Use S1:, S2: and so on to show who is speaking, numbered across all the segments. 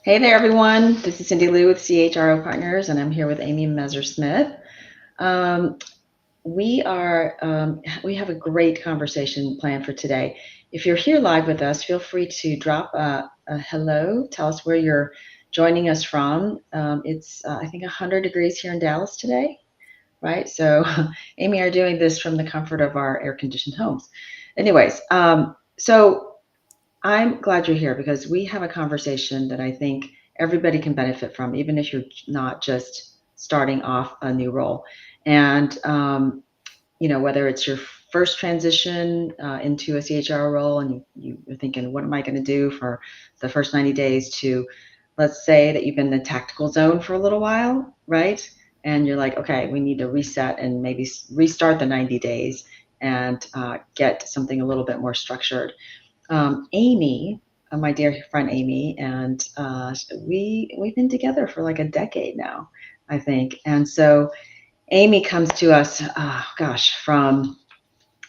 S1: Hey there, everyone. This is Cindy Lou with CHRO Partners, and I'm here with Amy Messersmith. Um, we have a great conversation planned for today. If you're here live with us, feel free to drop a hello. Tell us where you're joining us from. It's I think 100 degrees here in Dallas today, right? So Amy are doing this from the comfort of our air-conditioned homes. Anyways, so I'm glad you're here because we have a conversation that I think everybody can benefit from, even if you're not just starting off a new role. And, whether it's your first transition into a CHR role and you're thinking, what am I going to do for the first 90 days to, let's say that you've been in the tactical zone for a little while, right? And you're like, okay, we need to reset and maybe restart the 90 days and get something a little bit more structured. Amy, my dear friend Amy, and we've been together for like a decade now, I think. And so Amy comes to us, from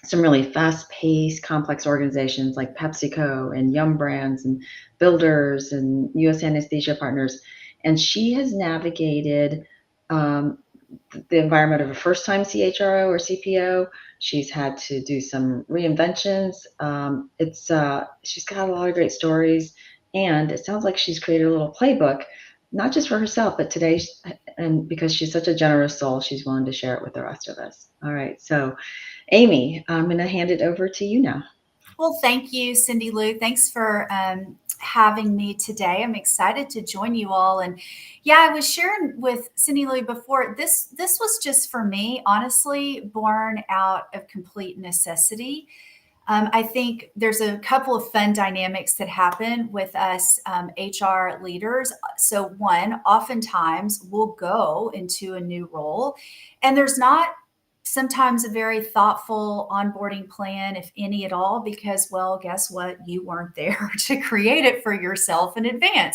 S1: some really fast-paced, complex organizations like PepsiCo and Yum Brands and Builders and U.S. Anesthesia Partners, and she has navigated um, the environment of a first-time CHRO or CPO. She's had to do some reinventions. She's got a lot of great stories, and it sounds like she's created a little playbook, not just for herself, but today, and because she's such a generous soul, she's willing to share it with the rest of us. All right, so Amy, I'm going to hand it over to you now.
S2: Well, thank you, Cindy Lou. Thanks for having me today. I'm excited to join you all. And yeah, I was sharing with Cindy Lou before. This was just for me, honestly, born out of complete necessity. I think there's a couple of fun dynamics that happen with us HR leaders. So one, oftentimes we'll go into a new role, and there's not sometimes a very thoughtful onboarding plan, if any at all, because, well, guess what? You weren't there to create it for yourself in advance.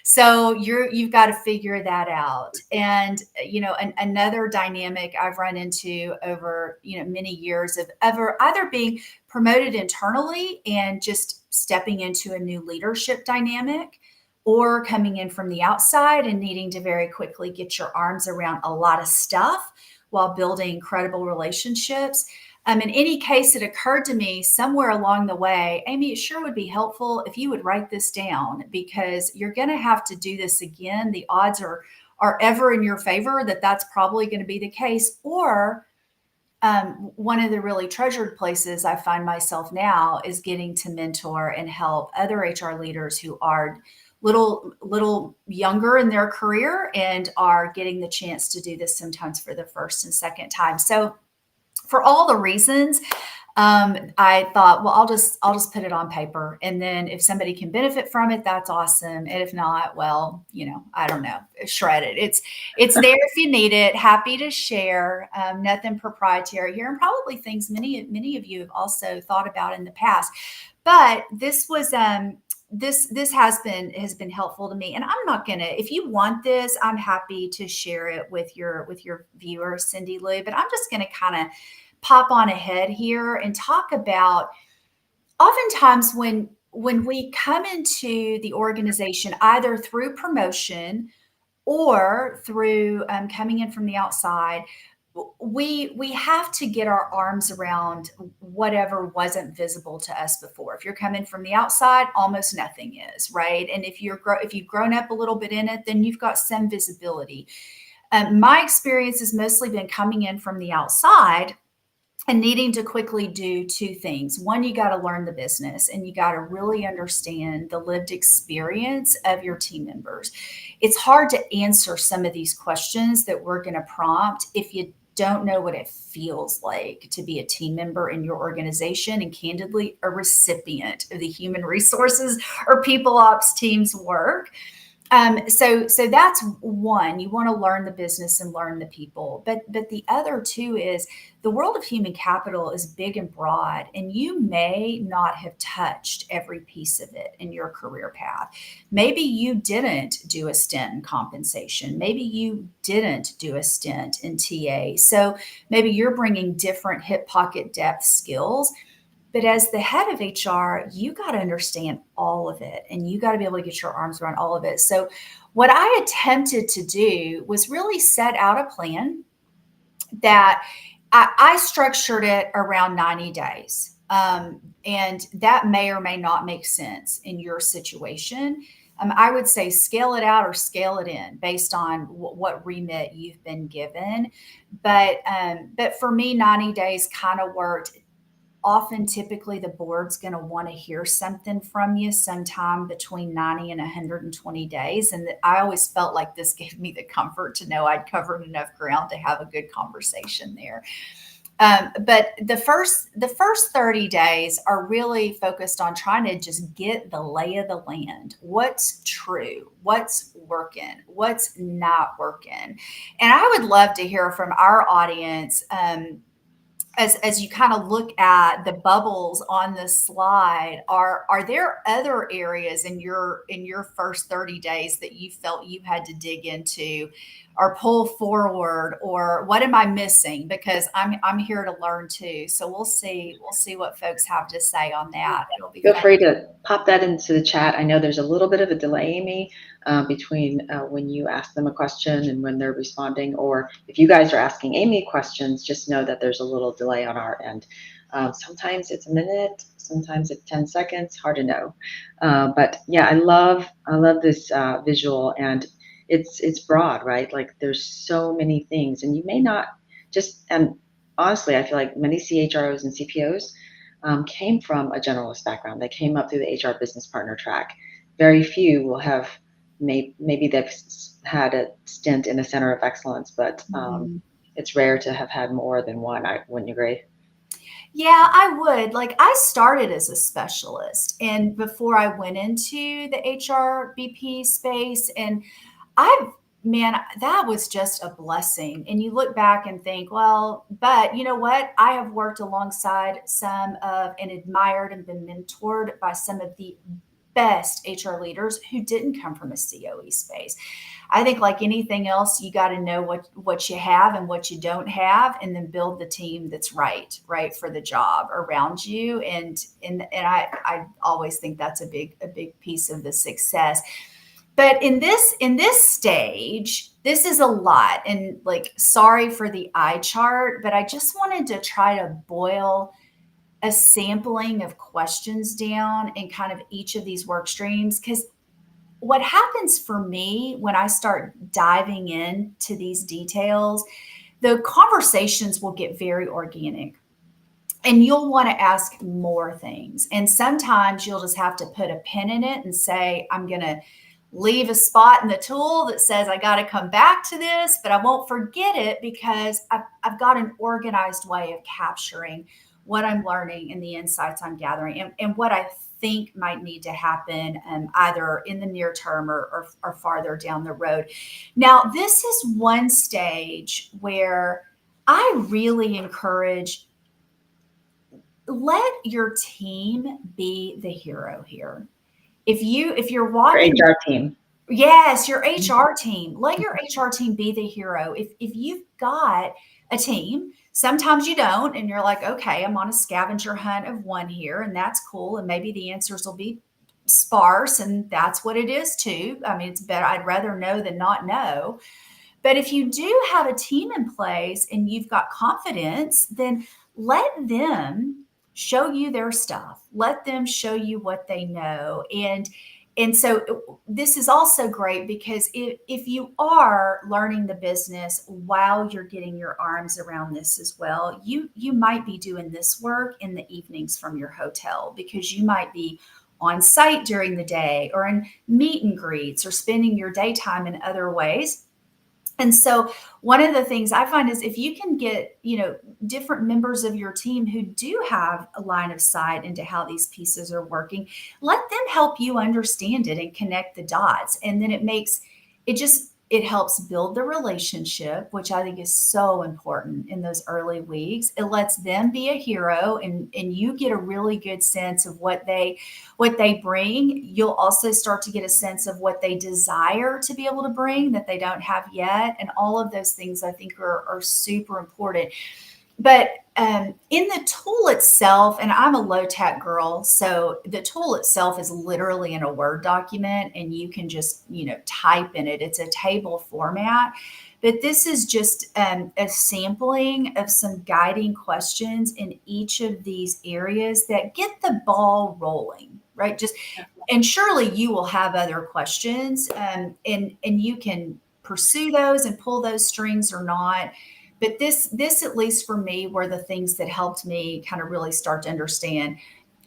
S2: So you've got to figure that out. And, another dynamic I've run into over, many years of ever either being promoted internally and just stepping into a new leadership dynamic, or coming in from the outside and needing to very quickly get your arms around a lot of stuff while building credible relationships. In any case, it occurred to me somewhere along the way, Amy, it sure would be helpful if you would write this down, because you're going to have to do this again. The odds are ever in your favor that that's probably going to be the case. Or one of the really treasured places I find myself now is getting to mentor and help other HR leaders who are little younger in their career and are getting the chance to do this sometimes for the first and second time. So for all the reasons, I thought, well, I'll just put it on paper, and then if somebody can benefit from it, that's awesome. And if not, well, I don't know, shred it. It's there if you need it. Happy to share. Nothing proprietary here, and probably things many of you have also thought about in the past. But this was this has been helpful to me, and I'm not gonna. If you want this, I'm happy to share it with your viewers, Cindy Lou. But I'm just gonna kind of pop on ahead here and talk about oftentimes when we come into the organization either through promotion or through coming in from the outside, we have to get our arms around whatever wasn't visible to us before. If you're coming from the outside, almost nothing is, right? And if you've grown up a little bit in it, then you've got some visibility. My experience has mostly been coming in from the outside and needing to quickly do two things. One, you got to learn the business and you got to really understand the lived experience of your team members. It's hard to answer some of these questions that we're going to prompt if you don't know what it feels like to be a team member in your organization and, candidly, a recipient of the human resources or people ops team's work. So that's one. You want to learn the business and learn the people, but the other two is the world of human capital is big and broad, and you may not have touched every piece of it in your career path. Maybe you didn't do a stint in compensation. Maybe you didn't do a stint in TA. So maybe you're bringing different hip pocket depth skills. But as the head of HR, you got to understand all of it and you got to be able to get your arms around all of it. So, what I attempted to do was really set out a plan that I structured it around 90 days. And that may or may not make sense in your situation. I would say scale it out or scale it in based on what remit you've been given. But for me, 90 days kind of worked. Often, typically, the board's going to want to hear something from you sometime between 90 and 120 days. And I always felt like this gave me the comfort to know I'd covered enough ground to have a good conversation there. But the first 30 days are really focused on trying to just get the lay of the land. What's true? What's working? What's not working? And I would love to hear from our audience. As you kind of look at the bubbles on this slide, are there other areas in your first 30 days that you felt you had to dig into or pull forward, or what am I missing? Because I'm here to learn too. So we'll see what folks have to say on that. It'll be
S1: Feel
S2: fun.
S1: free to pop that into the chat. I know there's a little bit of a delay, Amy, between when you ask them a question and when they're responding, or if you guys are asking Amy questions, just know that there's a little delay on our end. Sometimes it's a minute, sometimes it's 10 seconds, hard to know. But yeah, I love this visual, and it's broad, right? Like there's so many things, and you may not just, and honestly, I feel like many CHROs and CPOs came from a generalist background. They came up through the HR business partner track. Very few will have, maybe they've had a stint in a center of excellence, but it's rare to have had more than one. Wouldn't you agree?
S2: Yeah, I would. Like, I started as a specialist, and before I went into the HRBP space, and I, man, that was just a blessing. And you look back and think, well, but you know what? I have worked alongside some of and admired and been mentored by some of the best HR leaders who didn't come from a COE space. I think, like anything else, you got to know what you have and what you don't have, and then build the team that's right for the job around you. And I always think that's a big piece of the success. But in this stage, this is a lot. And like, sorry for the eye chart, but I just wanted to try to boil a sampling of questions down in kind of each of these work streams. Because what happens for me when I start diving into these details, the conversations will get very organic. And you'll want to ask more things. And sometimes you'll just have to put a pin in it and say, I'm going to leave a spot in the tool that says, I got to come back to this, but I won't forget it because I've got an organized way of capturing what I'm learning and the insights I'm gathering, and what I think might need to happen, either in the near term or farther down the road. Now, this is one stage where I really encourage, let your team be the hero here. If you're
S1: Your
S2: walking,
S1: HR team.
S2: yes, your HR team, let your HR team be the hero. If you've got a team, sometimes you don't, and you're like, okay, I'm on a scavenger hunt of one here, and that's cool. And maybe the answers will be sparse, and that's what it is too. I mean, it's better. I'd rather know than not know. But if you do have a team in place and you've got confidence, then let them show you their stuff. Let them show you what they know. And so this is also great because if you are learning the business while you're getting your arms around this as well, you might be doing this work in the evenings from your hotel, because you might be on site during the day or in meet and greets or spending your daytime in other ways. And so one of the things I find is, if you can get, different members of your team who do have a line of sight into how these pieces are working, let them help you understand it and connect the dots. And then it helps build the relationship, which I think is so important in those early weeks. It lets them be a hero, and you get a really good sense of what they bring. You'll also start to get a sense of what they desire to be able to bring that they don't have yet. And all of those things I think are super important. but in the tool itself, and I'm a low tech girl, so the tool itself is literally in a Word document and you can just, type in it. It's a table format. But this is just a sampling of some guiding questions in each of these areas that get the ball rolling, right? Just, and surely you will have other questions, and you can pursue those and pull those strings or not. But this at least for me were the things that helped me kind of really start to understand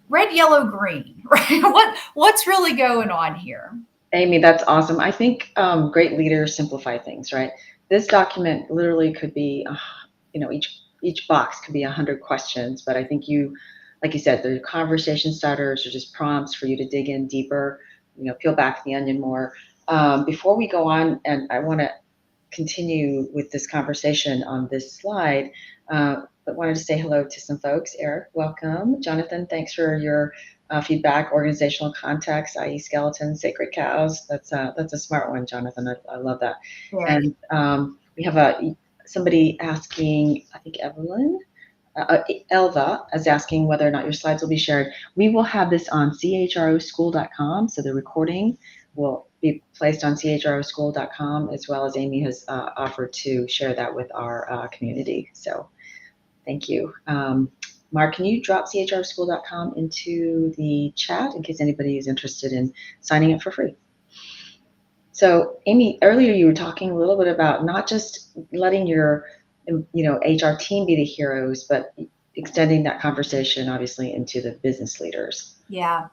S2: red, yellow, green, right? What's really going on here?
S1: Amy, that's awesome. I think great leaders simplify things, right? This document literally could be, each box could be 100 questions, but I think like you said, the conversation starters are just prompts for you to dig in deeper, peel back the onion more. Before we go on, and I want to continue with this conversation on this slide, but wanted to say hello to some folks. Eric, welcome. Jonathan, thanks for your feedback. Organizational context, i.e., skeletons, sacred cows. That's a smart one, Jonathan. I love that.
S2: Very.
S1: And we have somebody asking, I think Evelyn. Elva is asking whether or not your slides will be shared. We will have this on chroschool.com, so the recording will be placed on chroschool.com, as well as Amy has offered to share that with our community. So thank you. Mark, can you drop chroschool.com into the chat in case anybody is interested in signing up for free? So Amy, earlier you were talking a little bit about not just letting your HR team be the heroes, but extending that conversation obviously into the business leaders.
S2: Yeah.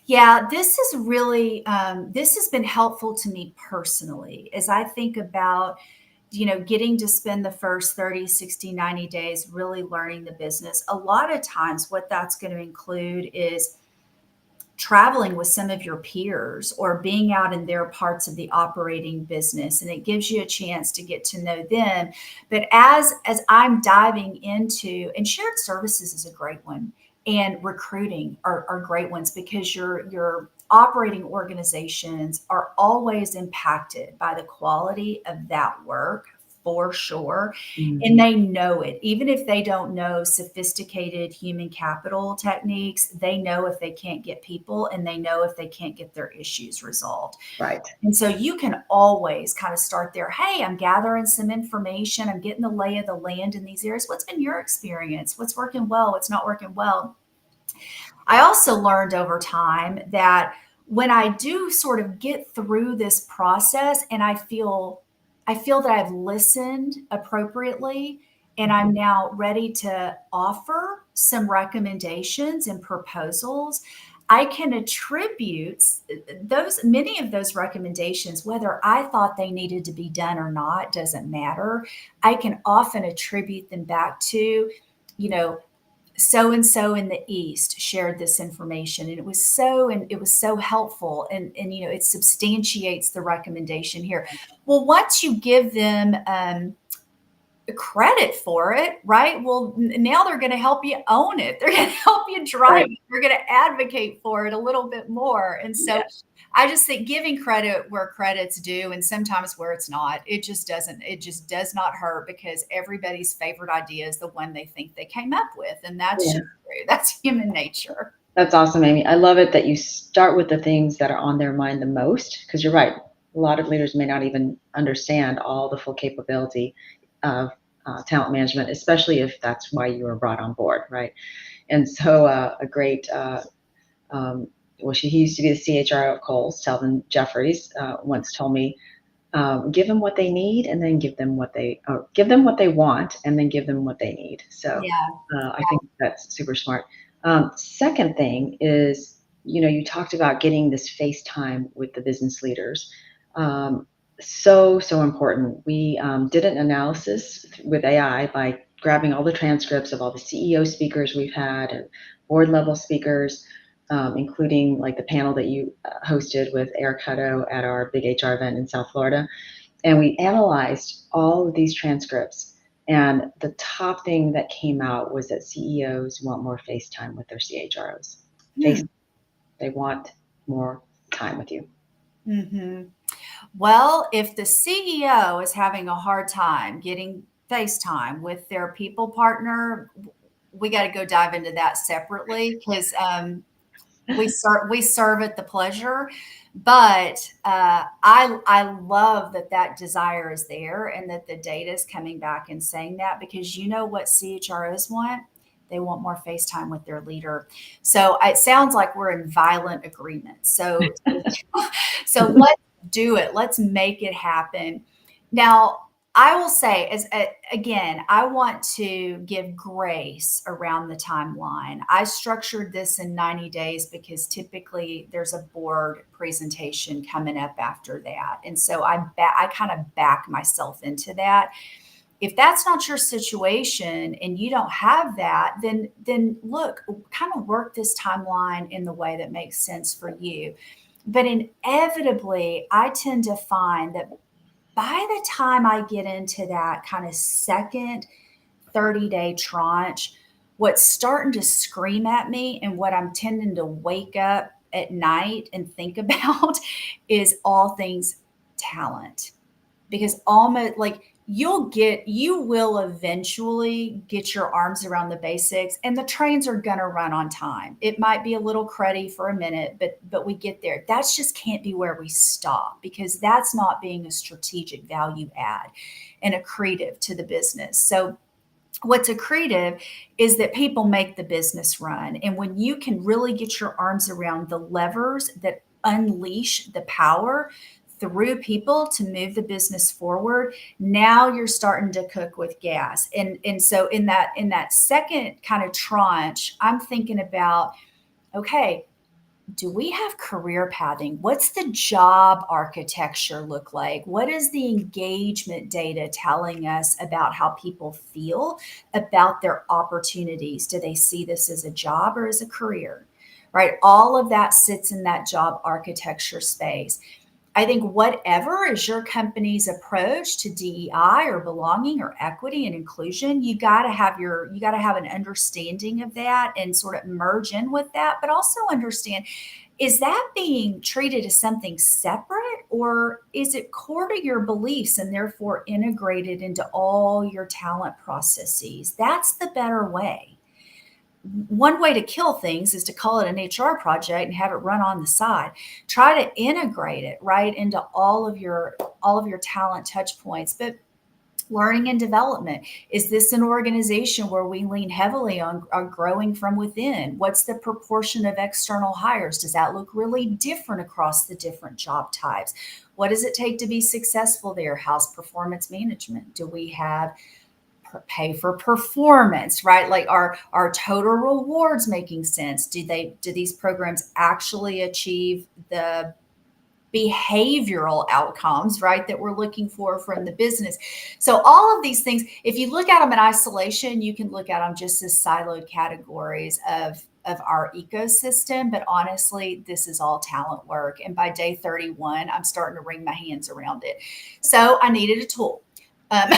S2: Yeah, this is really, this has been helpful to me personally as I think about, getting to spend the first 30, 60, 90 days really learning the business. A lot of times, what that's going to include is traveling with some of your peers or being out in their parts of the operating business, and it gives you a chance to get to know them. But as I'm diving into, and shared services is a great one, and recruiting are great ones, because your operating organizations are always impacted by the quality of that work, for sure. And they know it. Even if they don't know sophisticated human capital techniques, they know if they can't get people, and they know if they can't get their issues resolved.
S1: Right.
S2: And so you can always kind of start there. Hey, I'm gathering some information. I'm getting the lay of the land in these areas. What's been your experience? What's working well? What's not working well? I also learned over time that when I do sort of get through this process and I feel that I've listened appropriately and I'm now ready to offer some recommendations and proposals, I can attribute those, many of those recommendations, whether I thought they needed to be done or not, doesn't matter. I can often attribute them back to, you know, so and so in the East shared this information, and it was so helpful, and it substantiates the recommendation here. Well, once you give them credit for it, right? Well, now they're going to help you own it. They're going to help you drive
S1: Right.
S2: it. They're going to advocate for it a little bit more. And so
S1: Yeah.
S2: I just think giving credit where credit's due, and sometimes where it's not, it just does not hurt, because everybody's favorite idea is the one they think they came up with. And that's
S1: Yeah.
S2: just true. That's human nature.
S1: That's awesome, Amy. I love it that you start with the things that are on their mind the most, because you're right. A lot of leaders may not even understand all the full capability of talent management, especially if that's why you were brought on board, right? And so a great, well, he used to be the CHRO at Kohl's, Telvin Jeffries, once told me, give them what they need, and then give them what they want, and then give them what they need. So
S2: Yeah.
S1: I think that's super smart. Second thing is, you talked about getting this face time with the business leaders. So important. We did an analysis with AI by grabbing all the transcripts of all the CEO speakers we've had and board level speakers, including like the panel that you hosted with Eric Hutto at our big HR event in South Florida. And we analyzed all of these transcripts. And the top thing that came out was that CEOs want more face time with their CHROs.
S2: Hmm.
S1: They want more time with you.
S2: Hmm. Well, if the CEO is having a hard time getting FaceTime with their people partner. We got to go dive into that separately because we serve at the pleasure, but I love that desire is there and that the data is coming back and saying that, because you know what CHROs want. They want more face time with their leader. So it sounds like we're in violent agreement. So let's do it. Let's make it happen. Now, I will say, again, I want to give grace around the timeline. I structured this in 90 days because typically there's a board presentation coming up after that, and so I kind of back myself into that. If that's not your situation and you don't have that, then look, kind of work this timeline in the way that makes sense for you. But inevitably, I tend to find that by the time I get into that kind of second 30-day tranche, what's starting to scream at me and what I'm tending to wake up at night and think about is all things talent. Because almost like you will eventually get your arms around the basics, and the trains are going to run on time. It might be a little cruddy for a minute, but we get there. That's just can't be where we stop, because that's not being a strategic value add and accretive to the business. So what's accretive is that people make the business run. And when you can really get your arms around the levers that unleash the power through people to move the business forward, now you're starting to cook with gas. And so in that second kind of tranche, I'm thinking about, okay, do we have career pathing? What's the job architecture look like? What is the engagement data telling us about how people feel about their opportunities? Do they see this as a job or as a career? Right? All of that sits in that job architecture space. I think whatever is your company's approach to DEI or belonging or equity and inclusion, you got to have an understanding of that and sort of merge in with that, but also understand, is that being treated as something separate, or is it core to your beliefs and therefore integrated into all your talent processes? That's the better way. One way to kill things is to call it an HR project and have it run on the side. Try to integrate it right into all of your talent touch points. But learning and development, is this an organization where we lean heavily on growing from within? What's the proportion of external hires? Does that look really different across the different job types? What does it take to be successful there? How's performance management? Do we have pay for performance, right? Like, our total rewards making sense? Do these programs actually achieve the behavioral outcomes, right, that we're looking for from the business? So all of these things, if you look at them in isolation, you can look at them just as siloed categories of our ecosystem. But honestly, this is all talent work. And by day 31, I'm starting to wring my hands around it. So I needed a tool. Um,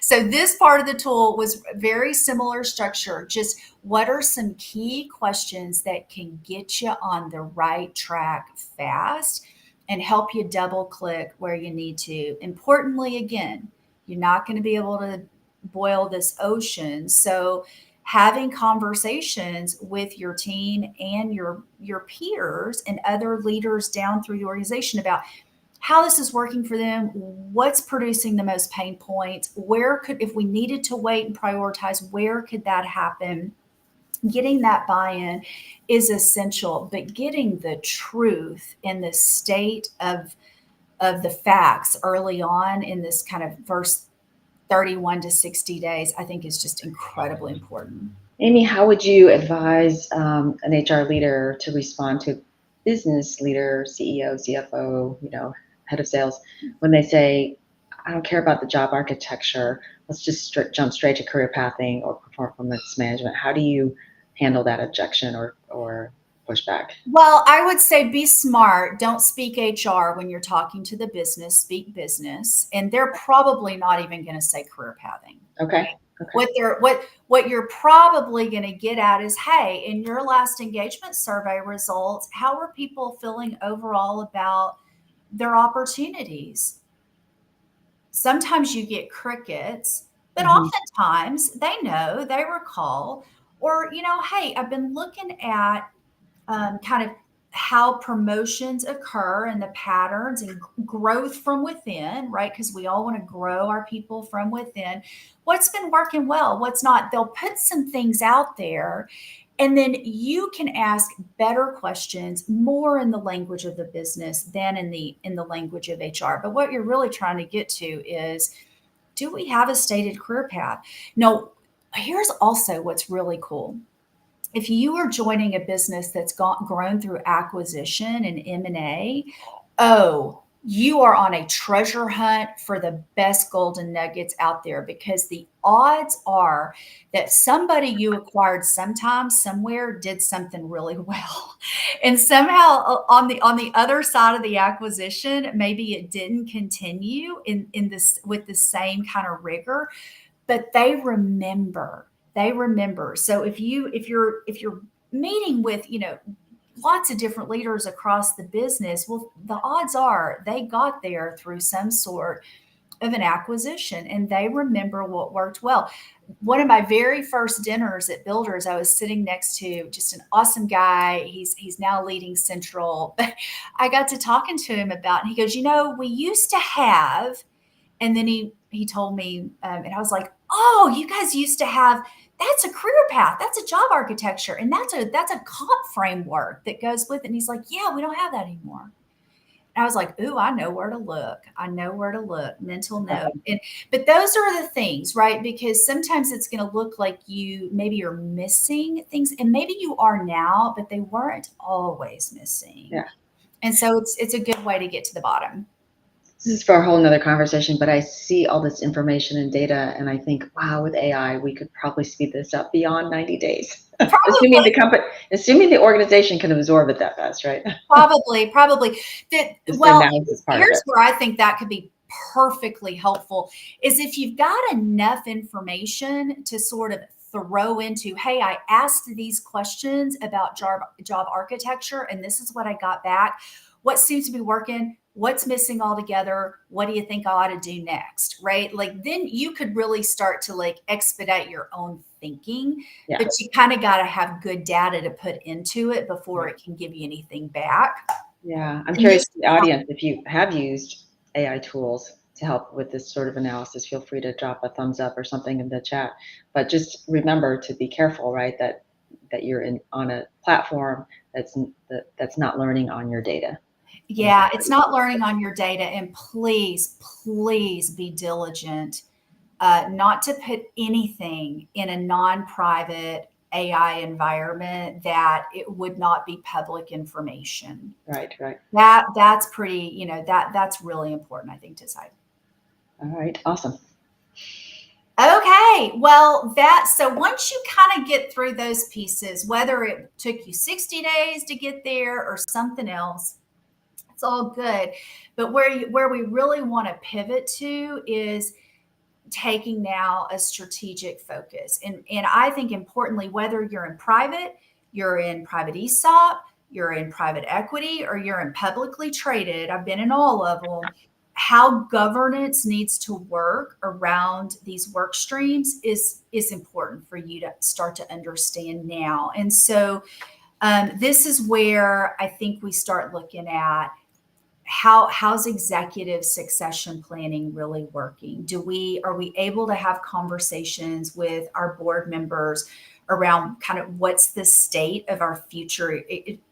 S2: so this part of the tool was very similar structure. Just what are some key questions that can get you on the right track fast and help you double click where you need to. Importantly, again, you're not going to be able to boil this ocean. So having conversations with your team and your peers and other leaders down through the organization about how this is working for them, what's producing the most pain points, where could, if we needed to wait and prioritize, where could that happen? Getting that buy-in is essential, but getting the truth in the state of the facts early on in this kind of first 31 to 60 days, I think is just incredibly important.
S1: Amy, how would you advise an HR leader to respond to a business leader, CEO, CFO, head of sales, when they say, I don't care about the job architecture, let's just jump straight to career pathing or performance management? How do you handle that objection or pushback?
S2: Well, I would say be smart. Don't speak HR when you're talking to the business, speak business. And they're probably not even going to say career pathing.
S1: Okay.
S2: What you're probably going to get at is, hey, in your last engagement survey results, how are people feeling overall about their opportunities? Sometimes you get crickets, But
S1: Mhm.
S2: oftentimes they know, they recall, or, hey, I've been looking at kind of how promotions occur and the patterns and growth from within, right? Because we all want to grow our people from within. What's been working well? What's not? They'll put some things out there, and then you can ask better questions, more in the language of the business than in the language of HR. But what you're really trying to get to is, do we have a stated career path? No, here's also what's really cool. If you are joining a business that's grown through acquisition and M&A, oh, you are on a treasure hunt for the best golden nuggets out there, because the odds are that somebody you acquired sometime somewhere did something really well. And somehow on the other side of the acquisition, maybe it didn't continue in this with the same kind of rigor, but they remember. So if you're meeting with, lots of different leaders across the business, well, the odds are they got there through some sort of an acquisition, and they remember what worked well. One of my very first dinners at Builders, I was sitting next to just an awesome guy. He's now leading Central, but I got to talking to him about, and he goes, we used to have, and then he told me, and I was like, oh, you guys used to have, that's a career path, that's a job architecture, and that's a comp framework that goes with it. And he's like, yeah, we don't have that anymore. And I was like, ooh, I know where to look. I know where to look. Mental note. But those are the things, right? Because sometimes it's going to look like maybe you're missing things, and maybe you are now, but they weren't always missing.
S1: Yeah.
S2: And so it's a good way to get to the bottom.
S1: This is for a whole nother conversation, but I see all this information and data, and I think, wow, with AI, we could probably speed this up beyond 90 days.
S2: Probably.
S1: Assuming the organization can absorb it that fast, right?
S2: Probably.
S1: Just the
S2: Well,
S1: analysis part of
S2: here's
S1: it.
S2: where I think that could be perfectly helpful is if you've got enough information to sort of throw into, hey, I asked these questions about job architecture, and this is what I got back. What seems to be working? What's missing altogether? What do you think I ought to do next? Right? Like, then you could really start to like expedite your own thinking,
S1: Yeah.
S2: but you kind of got to have good data to put into it before it can give you anything back.
S1: Yeah. I'm
S2: And
S1: curious,
S2: this,
S1: the audience, if you have used AI tools to help with this sort of analysis, feel free to drop a thumbs up or something in the chat. But just remember to be careful, right? That you're on a platform that's not learning on your data.
S2: yeah, it's not learning on your data. And please, please be diligent not to put anything in a non-private AI environment that it would not be public information.
S1: Right.
S2: That's pretty, that's really important, I think, to say.
S1: All right. Awesome.
S2: Okay, well, so once you kind of get through those pieces, whether it took you 60 days to get there or something else, it's all good. But where we really want to pivot to is taking now a strategic focus. And I think importantly, whether you're in private ESOP, you're in private equity, or you're in publicly traded, I've been in all of them. How governance needs to work around these work streams is important for you to start to understand now. And so this is where I think we start looking at how's executive succession planning really working? Are we able to have conversations with our board members around kind of what's the state of our future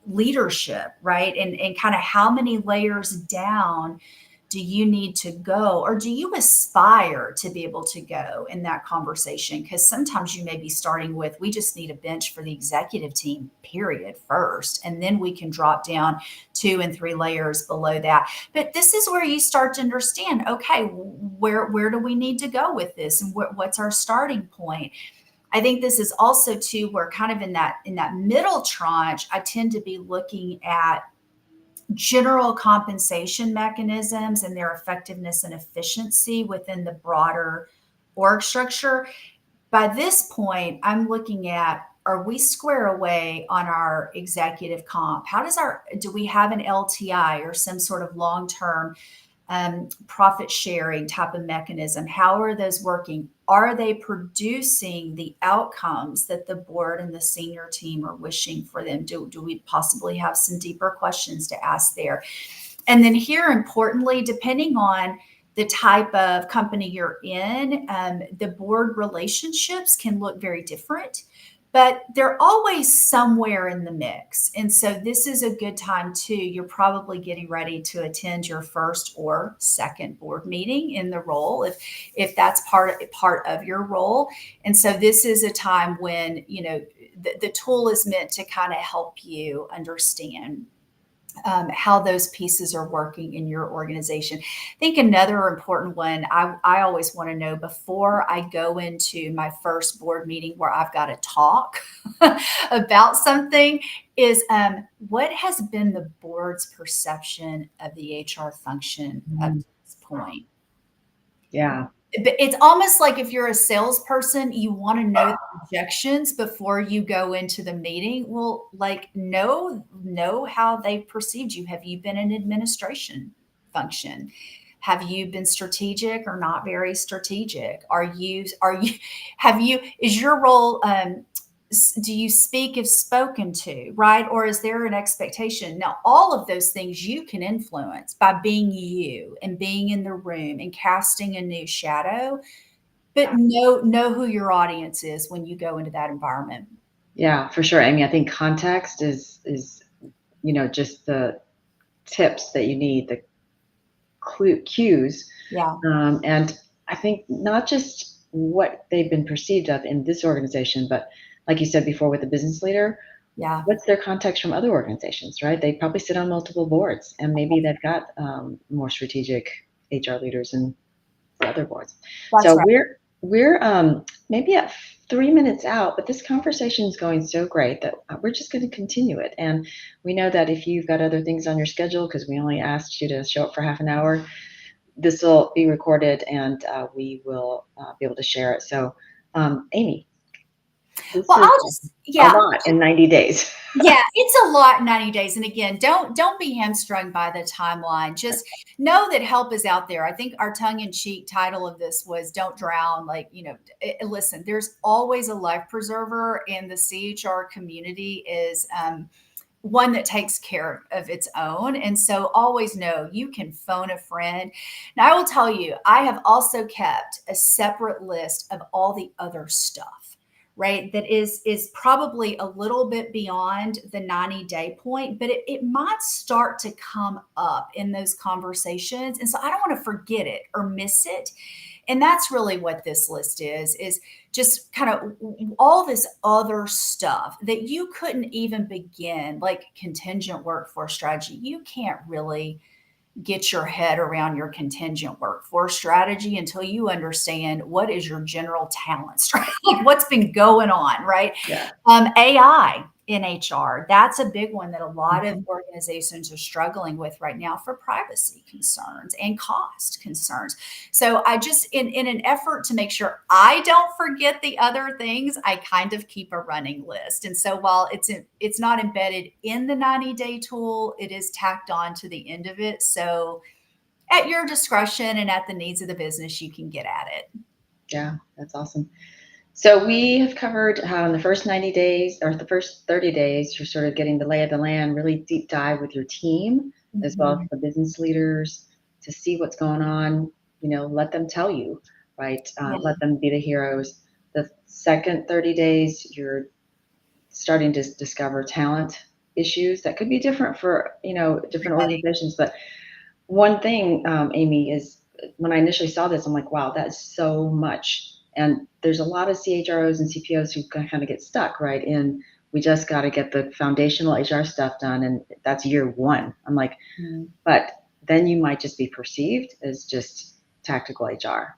S2: leadership, right? And kind of how many layers down do you need to go, or do you aspire to be able to go in that conversation? Because sometimes you may be starting with, we just need a bench for the executive team, period, first, and then we can drop down 2 and 3 layers below that. But this is where you start to understand, okay, where do we need to go with this, and what's our starting point? I think this is also too where kind of in that middle tranche, I tend to be looking at general compensation mechanisms and their effectiveness and efficiency within the broader org structure. By this point, I'm looking at, are we square away on our executive comp? Do we have an LTI or some sort of long-term profit sharing type of mechanism. How are those working? Are they producing the outcomes that the board and the senior team are wishing for them? Do we possibly have some deeper questions to ask there? And then here, importantly, depending on the type of company you're in, the board relationships can look very different, but they're always somewhere in the mix. And so this is a good time too. You're probably getting ready to attend your first or second board meeting in the role, if that's part of your role. And so this is a time when, you know, the tool is meant to kind of help you understand how those pieces are working in your organization. I think another important one I always want to know before I go into my first board meeting where I've got to talk about something is what has been the board's perception of the HR function up to this point?
S1: Yeah.
S2: It's almost like if you're a salesperson, you want to know the objections before you go into the meeting. Well, like know how they perceived you. Have you been an administration function? Have you been strategic or not very strategic? Is your role do you speak if spoken to, right? Or is there an expectation? Now, all of those things you can influence by being you and being in the room and casting a new shadow, but know who your audience is when you go into that environment.
S1: Yeah, for sure. I mean, I think context is just the tips that you need, the cues.
S2: Yeah.
S1: And I think not just what they've been perceived of in this organization, but like you said before with the business leader,
S2: Yeah.
S1: what's their context from other organizations, right? They probably sit on multiple boards, and maybe they've got more strategic HR leaders in the other boards.
S2: That's
S1: So
S2: right.
S1: we're maybe at 3 minutes out, but this conversation is going so great that we're just going to continue it. And we know that if you've got other things on your schedule, because we only asked you to show up for half an hour, this will be recorded and we will be able to share it. So, Amy, this
S2: Well,
S1: is a
S2: I'll
S1: lot in 90 days.
S2: Yeah, it's a lot in 90 days. And again, don't be hamstrung by the timeline. Just know that help is out there. I think our tongue-in-cheek title of this was "Don't Drown." Like, listen, there's always a life preserver, and the CHR community is one that takes care of its own. And so always know you can phone a friend. Now, I will tell you, I have also kept a separate list of all the other stuff, right? That is probably a little bit beyond the 90-day point, but it might start to come up in those conversations. And so I don't want to forget it or miss it. And that's really what this list is just kind of all this other stuff that you couldn't even begin, like contingent workforce strategy. You can't really get your head around your contingent workforce strategy until you understand what is your general talent strategy, like what's been going on, right?
S1: Yeah.
S2: AI in HR, that's a big one that a lot of organizations are struggling with right now for privacy concerns and cost concerns. So I just, in an effort to make sure I don't forget the other things, I kind of keep a running list. And so while it's not embedded in the 90-day tool, it is tacked on to the end of it. So at your discretion and at the needs of the business, you can get at it.
S1: Yeah, that's awesome. So we have covered how in the first 90 days or the first 30 days, you're sort of getting the lay of the land, really deep dive with your team, as well as the business leaders to see what's going on, let them tell you, right? Let them be the heroes. The second 30 days, you're starting to discover talent issues that could be different for, different organizations. But one thing, Amy, is when I initially saw this, I'm like, wow, that's so much. And there's a lot of CHROs and CPOs who kind of get stuck, right? We just got to get the foundational HR stuff done. And that's year one. I'm like, but then you might just be perceived as just tactical HR,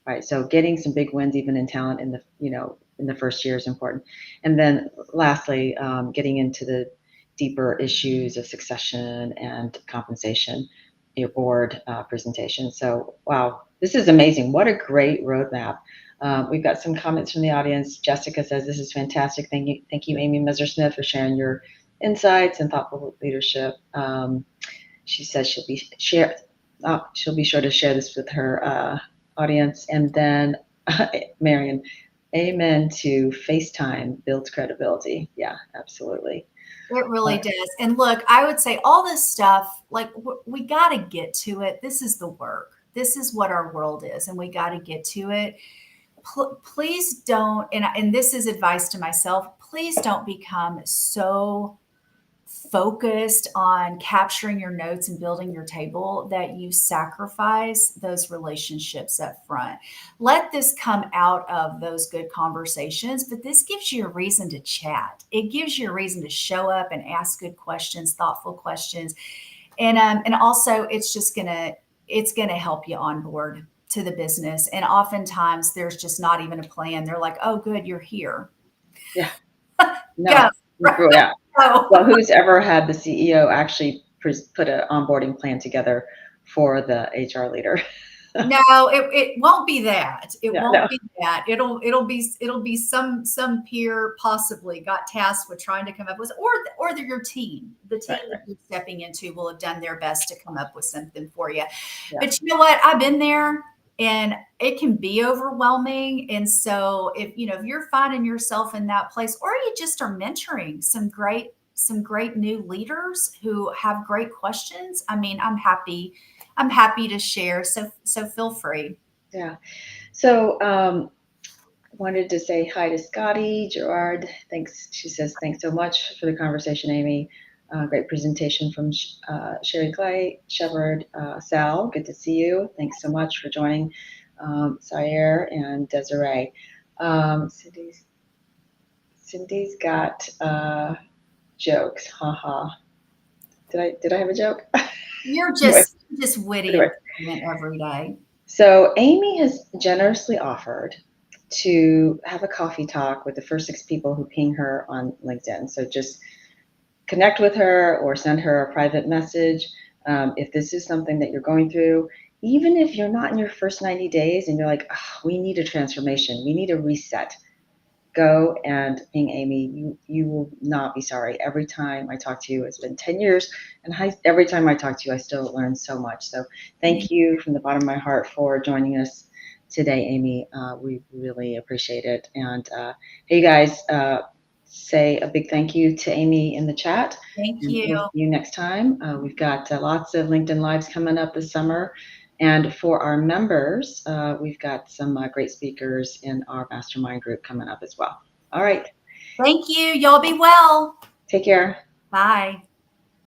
S1: right? So getting some big wins, even in talent in the first year is important. And then lastly, getting into the deeper issues of succession and compensation, your board presentation. So, wow, this is amazing. What a great roadmap. We've got some comments from the audience. Jessica says, this is fantastic. Thank you, Amy Messersmith, for sharing your insights and thoughtful leadership. She says she'll be she'll be sure to share this with her audience. And then, Marion, amen to FaceTime builds credibility. Yeah, absolutely.
S2: It
S1: Uh,
S2: really does. And look, I would say all this stuff, like we got to get to it. This is the work. This is what our world is, and we got to get to it. Please don't, and this is advice to myself, please don't become so focused on capturing your notes and building your table that you sacrifice those relationships up front. Let this come out of those good conversations, but this gives you a reason to chat. It gives you a reason to show up and ask good questions, thoughtful questions. And also it's gonna help you onboard to the business. And oftentimes there's just not even a plan. They're like, oh good, you're here.
S1: yeah,
S2: Go.
S1: no, yeah.
S2: Go.
S1: Well, who's ever had the CEO actually put an onboarding plan together for the HR leader?
S2: No, it won't be that. It
S1: Yeah,
S2: won't
S1: no,
S2: be that. It'll be some peer possibly got tasked with trying to come up with, or your team. The team
S1: right,
S2: that
S1: right.
S2: you're stepping into will have done their best to come up with something for you.
S1: Yeah,
S2: But you know what? I've been there, and it can be overwhelming. And so if you're finding yourself in that place, or you just are mentoring some great new leaders who have great questions, I mean, I'm happy to share. So feel free.
S1: yeah. So, wanted to say hi to Scotty, Gerard. Thanks. She says, thanks so much for the conversation, Amy. Great presentation from Sherry Clay, Shepard, Sal. Good to see you. Thanks so much for joining, Sayer and Desiree. Cindy's got jokes. Haha. Did I have a joke?
S2: You're
S1: Anyway,
S2: just witty
S1: anyway.
S2: and brilliant every day.
S1: So Amy has generously offered to have a coffee talk with the first 6 people who ping her on LinkedIn. So just connect with her or send her a private message. If this is something that you're going through, even if you're not in your first 90 days and you're like, oh, we need a transformation, we need a reset, go and ping Amy. You will not be sorry. Every time I talk to you, it's been 10 years, and every time I talk to you, I still learn so much. So thank you from the bottom of my heart for joining us today, Amy. We really appreciate it. And hey, guys, say a big thank you to Amy in the chat.
S2: Thank
S1: And
S2: you.
S1: thank you next time. We've got lots of LinkedIn Lives coming up this summer. And for our members, we've got some great speakers in our mastermind group coming up as well. All right.
S2: Thank you. Y'all be well.
S1: Take care.
S2: Bye.